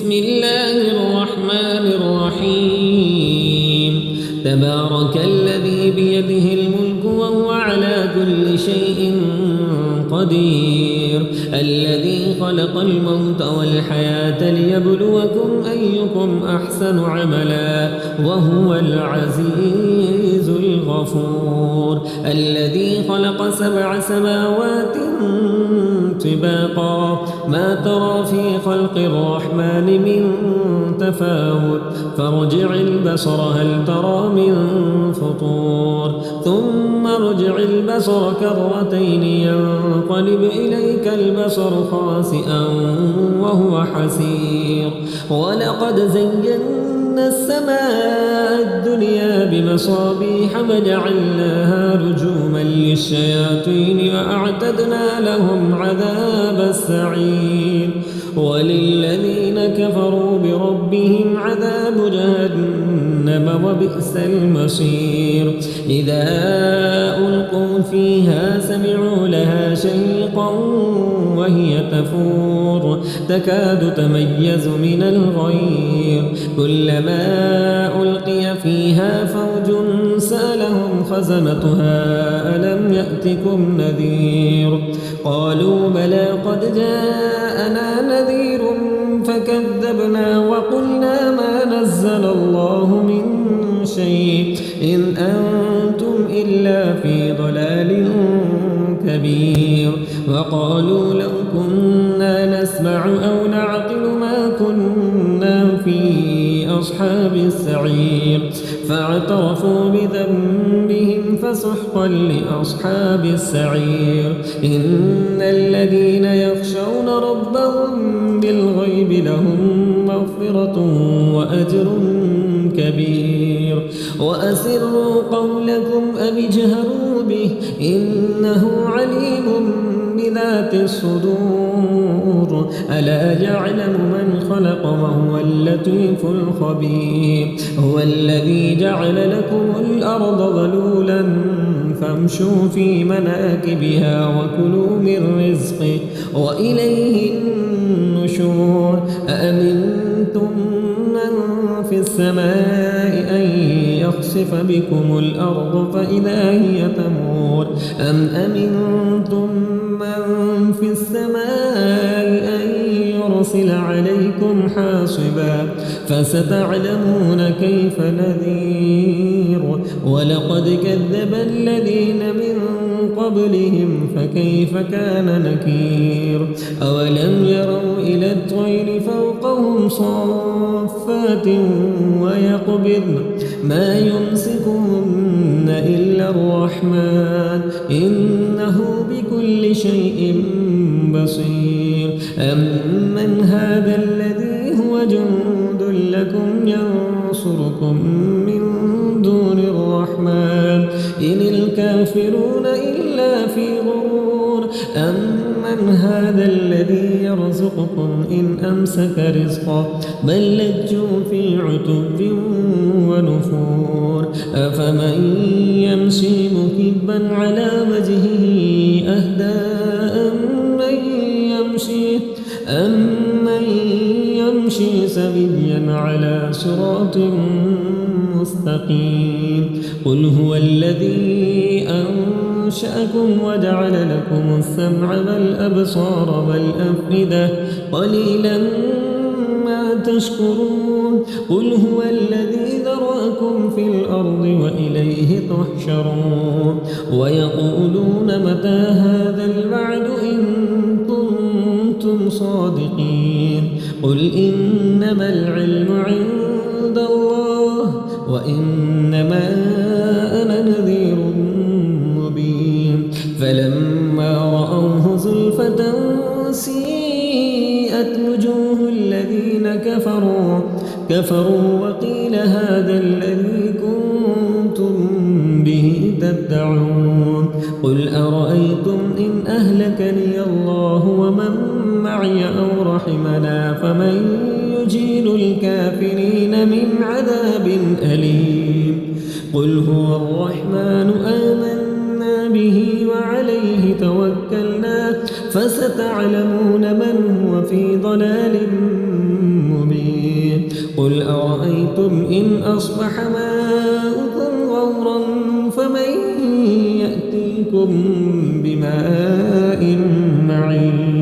بسم الله الرحمن الرحيم تبارك الذي بيده الملك وهو على كل شيء قدير الذي خلق الموت والحياة ليبلوكم أيكم أحسن عملا وهو العزيز الغفور الذي خلق 7 سماوات طباقا ما ترى في خلق الرحمن من تفاوت فارجع البصر هل ترى من فطور ثم ارجع البصر كرتين ينقلب إليك البصر خاسئا وهو حسير ولقد زينا السماء الدنيا بمصابيح وجعلناها رجوما للشياطين وأعتدنا لهم عذاب السعير وللذين كفروا بربهم عذاب جهنم وبئس المصير إذا ألقوا فيها سمعوا لها شيقا وهي تفور تكاد تميز من الغيظ كلما ألقي فيها فوج سألهم خزنتها ألم يأتكم نذير قالوا بلى قد جاءنا نذير فكذبنا وقلنا ما نزل الله من شيء إن أنتم إلا في ضلال كبير وقالوا لو كنا نسمع أو نعقل ما كنا في أصحاب السعير فاعترفوا بذنبهم فسحقا لأصحاب السعير إن الذين يخشون ربهم بالغيب لهم مغفرة وأجر كبير وأسروا قولكم أو اجهروا به إنه عليم بذات الصدور ألا يعلم من خلق وهو اللطيف الخبير هو الذي جعل لكم الأرض ذلولا فامشوا في مناكبها وكلوا من رزقه وإليه النشور أأمنتم من في السماء أن يخسف بكم الأرض فإذا هي تمور أم أمنتم من في السماء أن يرسل عليكم حاصبا فستعلمون كيف نذير ولقد كذب الذين من قبلهم فكيف كان نكير أولم يروا إلى الطير فوقهم صافات ويقبضن ما يمسكهن إلا الرحمن إنه بكل شيء بصير أمن هذا الذي هو جند لكم ينصركم من دون الرحمن إن الكافرون إلا في غرور أمن هذا الذي يرزقكم إن أمسك رزقه بل لجوا في عتب ونفور أفمن يمشي مكبا على وجهه أهدى أمن يمشي سويا على صراط مستقيم قل هو الذي أنشأكم وجعل لكم السمع والأبصار والأفئدة قليلا ما تشكرون قل هو الذي ذرأكم في الأرض وإليه تحشرون ويقولون متى هذا الوعد إن كنتم صادقين قل إنما العلم عند الله وإنما أنا نذير مبين فلما رأوه زلفة سيئت وجوه الذين كفروا وقيل هذا الذي كنتم به تدعون قل أرأيتم إن أهلكني الله ومن معي أو رحمنا فمن يجير الكافرين من عذاب أليم قل هو الرحمن آمنا به وعليه توكلنا فستعلمون من هو في ضلال مبين قل أرأيتم إن أصبح ماؤكم غورا فمن يأتيكم بماء معين